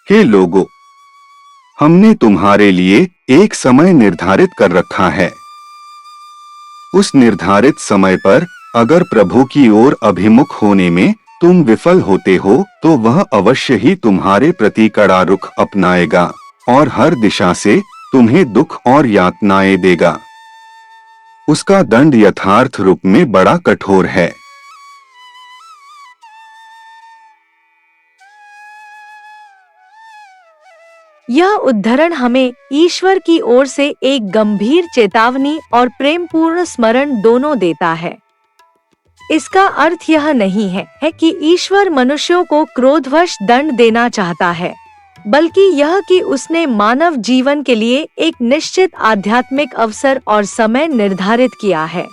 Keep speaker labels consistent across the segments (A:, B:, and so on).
A: हे लोगों, हमने तुम्हारे लिए एक समय निर्धारित कर रखा है। उस निर्धारित समय पर अगर प्रभु की ओर अभिमुख होने में तुम विफल होते हो तो वह अवश्य ही तुम्हारे प्रति कड़ा रुख अपनाएगा और हर दिशा से तुम्हें दुख और यातनाएं देगा। उसका दंड यथार्थ रूप में बड़ा कठोर है।
B: यह उद्धरण हमें ईश्वर की ओर से एक गंभीर चेतावनी और प्रेमपूर्ण स्मरण दोनों देता है। इसका अर्थ यह नहीं है कि ईश्वर मनुष्यों को क्रोधवश दंड देना चाहता है, बल्कि यह कि उसने मानव जीवन के लिए एक निश्चित आध्यात्मिक अवसर और समय निर्धारित किया है।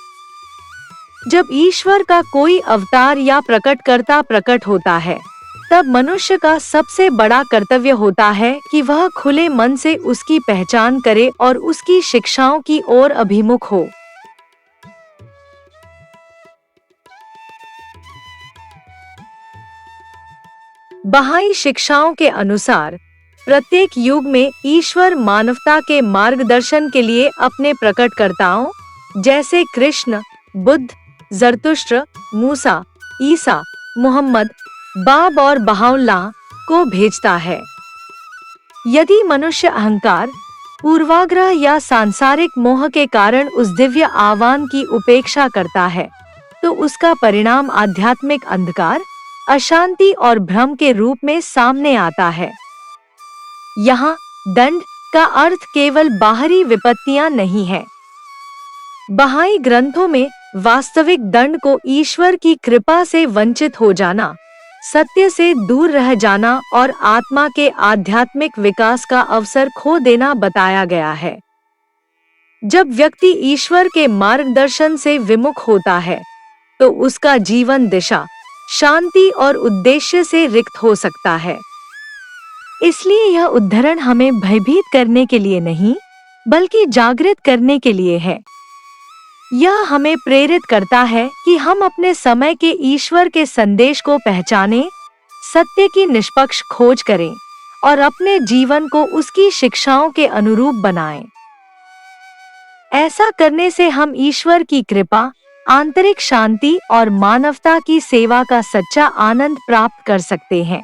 B: जब ईश्वर का कोई अवतार या प्रकटकर्ता प्रकट होता है, तब मनुष्य का सबसे बड़ा कर्तव्य होता है कि वह खुले मन से उसकी पहचान करे और उसकी शिक्षाओं की ओर अभिमुख हो। बहाई शिक्षाओं के अनुसार प्रत्येक युग में ईश्वर मानवता के मार्गदर्शन के लिए अपने प्रकटकर्ताओं जैसे कृष्ण, बुद्ध, जरतुष्ट्र, मूसा, ईसा, मोहम्मद, बाब और बहाउल्लाह को भेजता है। यदि मनुष्य अहंकार, पूर्वाग्रह या सांसारिक मोह के कारण उस दिव्य आह्वान की उपेक्षा करता है, तो उसका परिणाम आध्यात्मिक अंधकार, अशांति और भ्रम के रूप में सामने आता है। यहाँ दंड का अर्थ केवल बाहरी विपत्तियां नहीं है। बहाई ग्रंथों में वास्तविक दंड को ईश्वर की कृपा से वंचित हो जाना, सत्य से दूर रह जाना और आत्मा के आध्यात्मिक विकास का अवसर खो देना बताया गया है। जब व्यक्ति ईश्वर के मार्गदर्शन से विमुख होता है, तो उसका जीवन दिशा, शांति और उद्देश्य से रिक्त हो सकता है। इसलिए यह उद्धरण हमें भयभीत करने के लिए नहीं, बल्कि जागृत करने के लिए है। यह हमें प्रेरित करता है कि हम अपने समय के ईश्वर के संदेश को पहचानें, सत्य की निष्पक्ष खोज करें और अपने जीवन को उसकी शिक्षाओं के अनुरूप बनाएं। ऐसा करने से हम ईश्वर की कृपा, आंतरिक शांति और मानवता की सेवा का सच्चा आनंद प्राप्त कर सकते हैं।